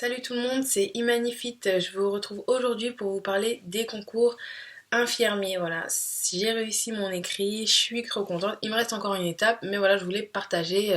Salut tout le monde, c'est Imanifit. Je vous retrouve aujourd'hui pour vous parler des concours infirmiers. Voilà, j'ai réussi mon écrit, je suis trop contente. Il me reste encore une étape, mais voilà, je voulais partager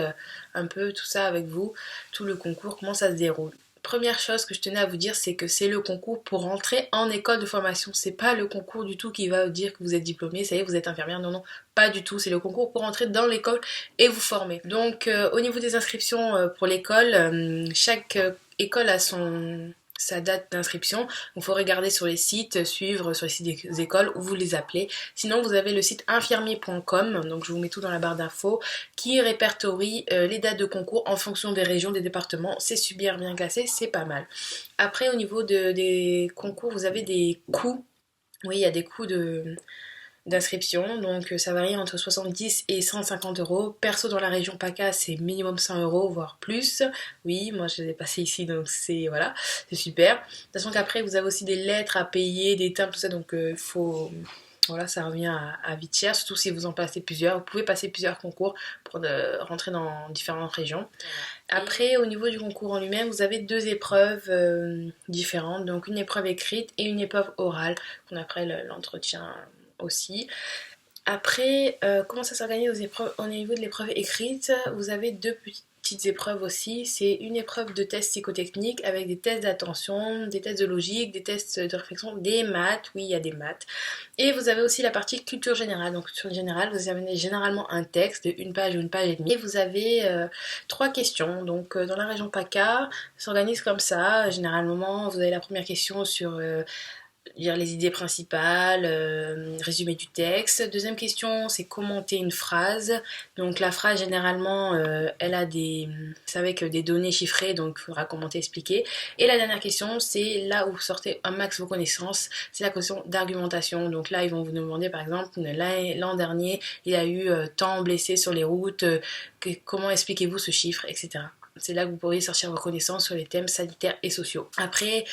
un peu tout ça avec vous, tout le concours, comment ça se déroule. Première chose que je tenais à vous dire, c'est que c'est le concours pour rentrer en école de formation. C'est pas le concours du tout qui va vous dire que vous êtes diplômé, ça y est, vous êtes infirmière. Non, non, pas du tout. C'est le concours pour rentrer dans l'école et vous former. Donc, au niveau des inscriptions pour l'école, chaque école a sa date d'inscription. Donc, il faut regarder sur les sites, suivre sur les sites des écoles où vous les appelez. Sinon, vous avez le site infirmier.com, donc je vous mets tout dans la barre d'infos, qui répertorie les dates de concours en fonction des régions, des départements. C'est super bien classé, c'est pas mal. Après, au niveau des concours, vous avez des coûts. Oui, il y a des coûts d'inscription, donc ça varie entre 70 et 150 euros. Perso, dans la région PACA, c'est minimum 100 euros, voire plus. Oui, moi je les ai passés ici, donc voilà, c'est super. De toute façon qu'après, vous avez aussi des lettres à payer, des timbres, tout ça, donc faut... Voilà, ça revient à vite cher, surtout si vous en passez plusieurs. Vous pouvez passer plusieurs concours pour rentrer dans différentes régions. Après, au niveau du concours en lui-même, vous avez deux épreuves différentes. Donc une épreuve écrite et une épreuve orale, qu'on appelle l'entretien aussi. Après, comment ça s'organise aux épreuves, au niveau de l'épreuve écrite? Vous avez deux petites épreuves aussi. C'est une épreuve de test psychotechnique avec des tests d'attention, des tests de logique, des tests de réflexion, des maths. Oui, il y a des maths. Et vous avez aussi la partie culture générale. Donc, culture générale, vous avez généralement un texte de une page ou une page et demie. Et vous avez trois questions. Donc, dans la région PACA, ça s'organise comme ça. Généralement, vous avez la première question sur lire les idées principales, résumé du texte. Deuxième question, c'est commenter une phrase. Donc la phrase, généralement, elle a c'est avec des données chiffrées, donc il faudra commenter, expliquer. Et la dernière question, c'est là où vous sortez un max vos connaissances, c'est la question d'argumentation. Donc là, ils vont vous demander, par exemple, l'an dernier, il y a eu tant blessés sur les routes, comment expliquez-vous ce chiffre, etc. C'est là que vous pourriez sortir vos connaissances sur les thèmes sanitaires et sociaux. Après,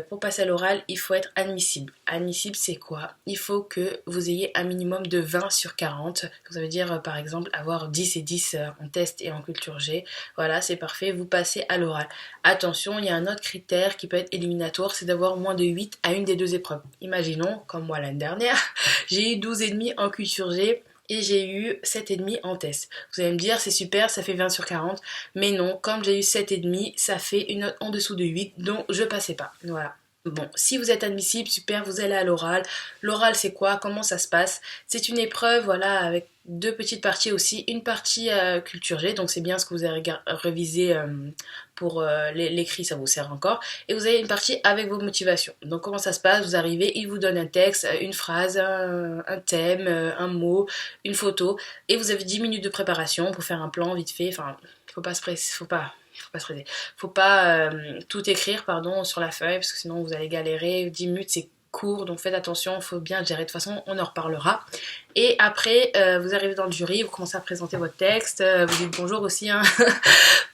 pour passer à l'oral, il faut être admissible. Admissible, c'est quoi? Il faut que vous ayez un minimum de 20 sur 40. Ça veut dire, par exemple, avoir 10 et 10 en test et en culture G. Voilà, c'est parfait. Vous passez à l'oral. Attention, il y a un autre critère qui peut être éliminatoire, c'est d'avoir moins de 8 à une des deux épreuves. Imaginons, comme moi l'année dernière, j'ai eu 12,5 en culture G. Et j'ai eu 7,5 en test. Vous allez me dire, c'est super, ça fait 20 sur 40. Mais non, comme j'ai eu 7,5, ça fait une note en dessous de 8, donc je passais pas. Voilà. Bon, si vous êtes admissible, super, vous allez à l'oral. L'oral, c'est quoi? Comment ça se passe? C'est une épreuve, voilà, avec deux petites parties aussi. Une partie culture G, donc c'est bien ce que vous avez révisé pour l'écrit, ça vous sert encore. Et vous avez une partie avec vos motivations. Donc comment ça se passe? Vous arrivez, il vous donne un texte, une phrase, un thème, un mot, une photo. Et vous avez 10 minutes de préparation pour faire un plan vite fait. Enfin, faut pas se presser, faut pas se stresser. Faut pas tout écrire, pardon, sur la feuille, parce que sinon vous allez galérer. 10 minutes, c'est court, donc faites attention, il faut bien le gérer. De toute façon, on en reparlera. Et après, vous arrivez dans le jury, vous commencez à présenter votre texte, vous dites bonjour aussi, hein.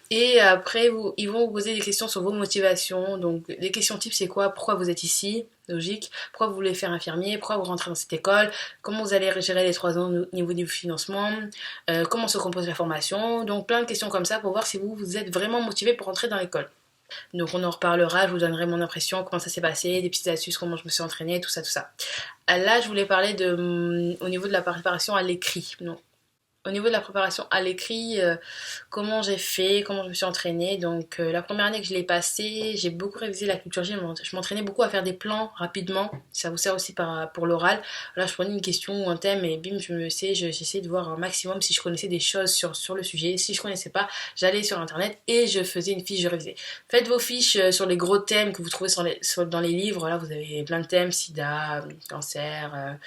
Et après, ils vont vous poser des questions sur vos motivations. Donc, les questions types, c'est quoi? Pourquoi vous êtes ici? Logique. Pourquoi vous voulez faire infirmier? Pourquoi vous rentrez dans cette école? Comment vous allez gérer les 3 ans au niveau du financement? Comment se compose la formation? Donc, plein de questions comme ça pour voir si vous êtes vraiment motivé pour rentrer dans l'école. Donc, on en reparlera. Je vous donnerai mon impression, comment ça s'est passé, des petites astuces, comment je me suis entraînée, tout ça, tout ça. Là, je voulais parler au niveau de la préparation à l'écrit. Donc, au niveau de la préparation à l'écrit, comment j'ai fait, comment je me suis entraînée. Donc la première année que je l'ai passée, j'ai beaucoup révisé la culture G. Je m'entraînais beaucoup à faire des plans rapidement. Ça vous sert aussi pour l'oral. Là, je prenais une question ou un thème et bim, j'essayais de voir un maximum si je connaissais des choses sur le sujet. Si je connaissais pas, j'allais sur internet et je faisais une fiche, je révisais. Faites vos fiches sur les gros thèmes que vous trouvez dans les livres. Là, vous avez plein de thèmes, sida, cancer,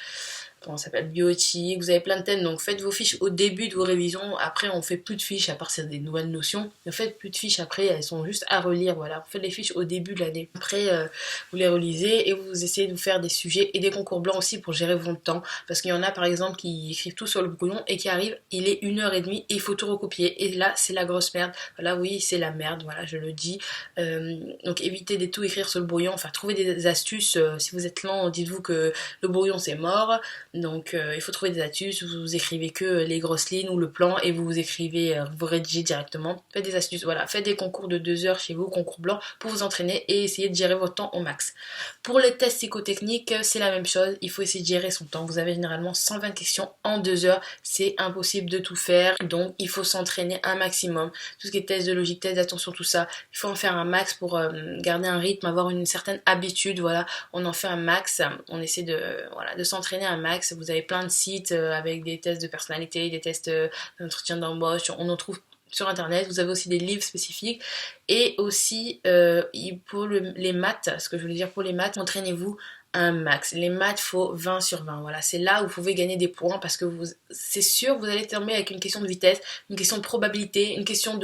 comment ça s'appelle, bioéthique, vous avez plein de thèmes, donc faites vos fiches au début de vos révisions. Après, on fait plus de fiches, à part c'est des nouvelles notions. Ne faites plus de fiches après, elles sont juste à relire, voilà. Vous faites les fiches au début de l'année. Après, vous les relisez et vous essayez de vous faire des sujets et des concours blancs aussi pour gérer votre temps. Parce qu'il y en a par exemple qui écrivent tout sur le brouillon et qui arrivent, il est 1h30 et il faut tout recopier. Et là, c'est la grosse merde. Voilà, oui, c'est la merde, voilà, je le dis. Donc évitez de tout écrire sur le brouillon, enfin trouvez des astuces. Si vous êtes lent, dites-vous que le brouillon c'est mort. Donc il faut trouver des astuces, vous écrivez que les grosses lignes ou le plan et vous écrivez, vous rédigez directement. Faites des astuces, voilà, faites des concours de 2 heures chez vous, concours blanc, pour vous entraîner et essayer de gérer votre temps au max. Pour les tests psychotechniques, c'est la même chose, il faut essayer de gérer son temps. Vous avez généralement 120 questions en 2 heures, c'est impossible de tout faire, donc il faut s'entraîner un maximum. Tout ce qui est test de logique, test d'attention, tout ça, il faut en faire un max pour garder un rythme, avoir une certaine habitude, voilà, on en fait un max, on essaie de s'entraîner un max. Vous avez plein de sites avec des tests de personnalité, des tests d'entretien d'embauche, on en trouve sur internet. Vous avez aussi des livres spécifiques et aussi pour les maths, ce que je voulais dire pour les maths, entraînez-vous un max. Les maths, faut 20 sur 20. Voilà, c'est là où vous pouvez gagner des points parce que c'est sûr, vous allez tomber avec une question de vitesse, une question de probabilité, une question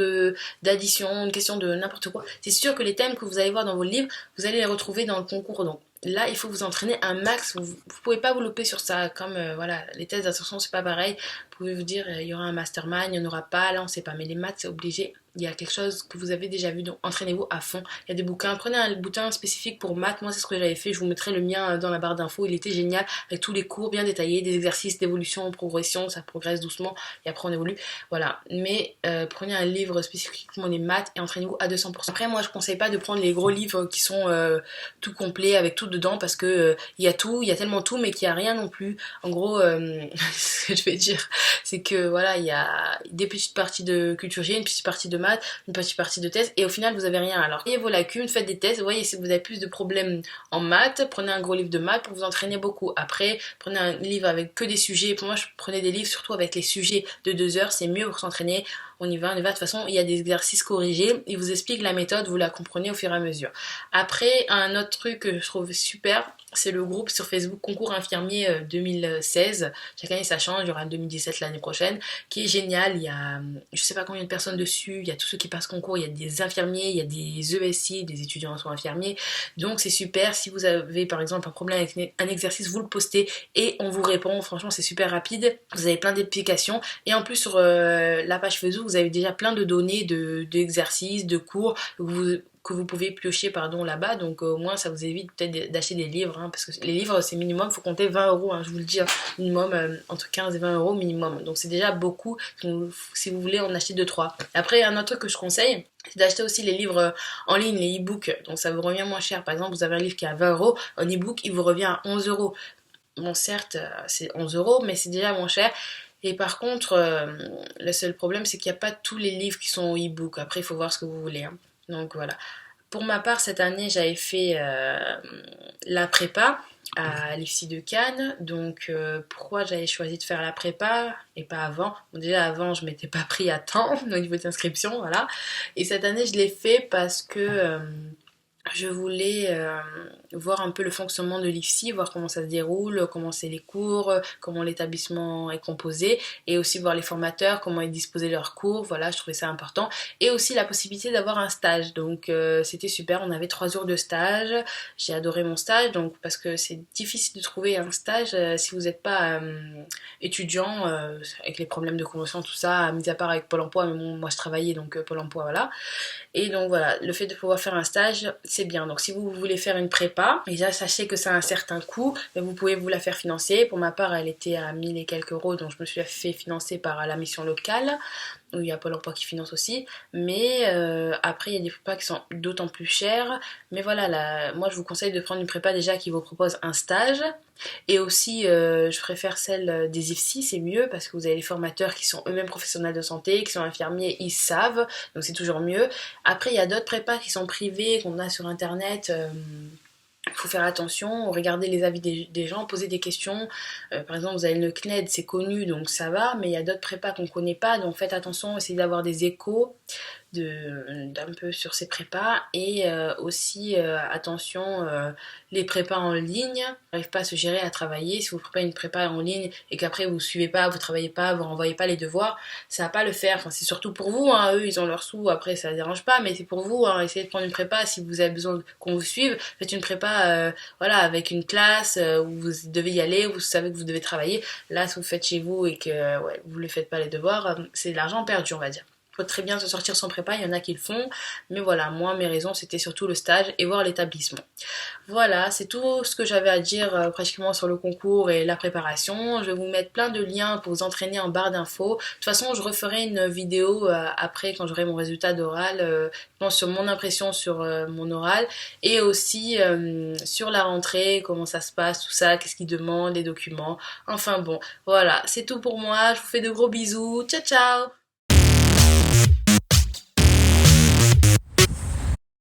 d'addition, une question de n'importe quoi. C'est sûr que les thèmes que vous allez voir dans vos livres, vous allez les retrouver dans le concours. Donc là, il faut vous entraîner un max. Vous pouvez pas vous louper sur ça. Comme voilà, les tests d'attention, c'est pas pareil. Vous pouvez vous dire, il y aura un mastermind, il n'y en aura pas. Là, on sait pas. Mais les maths, c'est obligé. Il y a quelque chose que vous avez déjà vu, donc entraînez-vous à fond. Il y a des bouquins, prenez un bouquin spécifique pour maths, moi c'est ce que j'avais fait, je vous mettrai le mien dans la barre d'infos, il était génial, avec tous les cours bien détaillés, des exercices d'évolution, progression, ça progresse doucement, et après on évolue, voilà. Mais prenez un livre spécifiquement les maths et entraînez-vous à 200%. Après moi je conseille pas de prendre les gros livres qui sont tout complets, avec tout dedans, parce que il y a tout, il y a tellement tout, mais qu'il n'y a rien non plus. En gros, ce que je vais dire, c'est que voilà, il y a des petites parties de culture G, une petite partie de maths, une petite partie de tests et au final vous avez rien. Alors voyez vos lacunes, faites des tests, voyez si vous avez plus de problèmes en maths, prenez un gros livre de maths pour vous entraîner beaucoup. Après prenez un livre avec que des sujets, pour moi je prenais des livres surtout avec les sujets de 2 heures, c'est mieux pour s'entraîner. On y va, de toute façon il y a des exercices corrigés, ils vous expliquent la méthode, vous la comprenez au fur et à mesure. Après un autre truc que je trouve super, c'est le groupe sur Facebook Concours Infirmier 2016. Chaque année ça change, il y aura 2017 l'année prochaine, qui est génial. Il y a je sais pas combien de personnes dessus, il y a tous ceux qui passent concours, il y a des infirmiers, il y a des ESI, des étudiants en soins infirmiers. Donc c'est super, si vous avez par exemple un problème avec un exercice, vous le postez et on vous répond. Franchement c'est super rapide, vous avez plein d'explications et en plus sur la page Facebook vous avez déjà plein de données d'exercices, de cours que vous pouvez piocher là-bas, donc au moins ça vous évite peut-être d'acheter des livres, hein, parce que les livres c'est minimum, faut compter 20 euros, hein, je vous le dis, hein, minimum entre 15 et 20 euros minimum, donc c'est déjà beaucoup si vous voulez en acheter 2-3. Après un autre truc que je conseille, c'est d'acheter aussi les livres en ligne, les e-books, donc ça vous revient moins cher. Par exemple vous avez un livre qui est à 20 euros, un e-book il vous revient à 11 euros. Bon certes c'est 11 euros mais c'est déjà moins cher. Et par contre, le seul problème, c'est qu'il n'y a pas tous les livres qui sont au e-book. Après, il faut voir ce que vous voulez, hein. Donc voilà. Pour ma part, cette année, j'avais fait la prépa à l'IFSI de Cannes. Donc pourquoi j'avais choisi de faire la prépa et pas avant? Bon, déjà avant, je m'étais pas pris à temps au niveau d'inscription, voilà. Et cette année, je l'ai fait parce que je voulais voir un peu le fonctionnement de l'IFSI, voir comment ça se déroule, comment c'est les cours, comment l'établissement est composé, et aussi voir les formateurs, comment ils disposaient leurs cours, voilà, je trouvais ça important. Et aussi la possibilité d'avoir un stage, donc c'était super, on avait 3 jours de stage, j'ai adoré mon stage, donc parce que c'est difficile de trouver un stage si vous n'êtes pas étudiant, avec les problèmes de convention, tout ça, mis à part avec Pôle emploi, mais bon, moi je travaillais, donc Pôle emploi, voilà. Et donc voilà, le fait de pouvoir faire un stage, c'est bien. Donc si vous voulez faire une prépa, déjà sachez que ça a un certain coût, mais vous pouvez vous la faire financer. Pour ma part, elle était à 1000 et quelques euros, donc je me suis fait financer par la mission locale, où il y a Pôle emploi qui finance aussi. Mais après, il y a des prépas qui sont d'autant plus chères. Mais voilà, moi je vous conseille de prendre une prépa déjà qui vous propose un stage. Et aussi, je préfère celle des IFSI, c'est mieux parce que vous avez les formateurs qui sont eux-mêmes professionnels de santé, qui sont infirmiers, ils savent, donc c'est toujours mieux. Après, il y a d'autres prépas qui sont privées, qu'on a sur internet. Il faut faire attention, regarder les avis des gens, poser des questions. Par exemple, vous avez le CNED, c'est connu, donc ça va, mais il y a d'autres prépas qu'on ne connaît pas, donc faites attention, essayez d'avoir des échos d'un peu sur ces prépas. Et aussi, attention, les prépas en ligne, n'arrivent pas à se gérer, à travailler. Si vous préparez une prépa en ligne et qu'après vous suivez pas, vous travaillez pas, vous renvoyez pas les devoirs, ça va pas le faire. Enfin, c'est surtout pour vous, hein. Eux ils ont leurs sous, après ça ne dérange pas, mais c'est pour vous, hein. Essayez de prendre une prépa si vous avez besoin qu'on vous suive. Faites une prépa voilà, avec une classe où vous devez y aller, vous savez que vous devez travailler. Là, si vous faites chez vous et que ouais, vous ne faites pas les devoirs, c'est de l'argent perdu, on va dire. peut très bien se sortir sans prépa, il y en a qui le font, mais voilà, moi mes raisons c'était surtout le stage et voir l'établissement. Voilà, c'est tout ce que j'avais à dire pratiquement sur le concours et la préparation. Je vais vous mettre plein de liens pour vous entraîner en barre d'infos. De toute façon, je referai une vidéo après quand j'aurai mon résultat d'oral, je pense sur mon impression sur mon oral et aussi sur la rentrée, comment ça se passe, tout ça, qu'est-ce qu'ils demandent, les documents. Enfin bon, voilà, c'est tout pour moi. Je vous fais de gros bisous. Ciao ciao!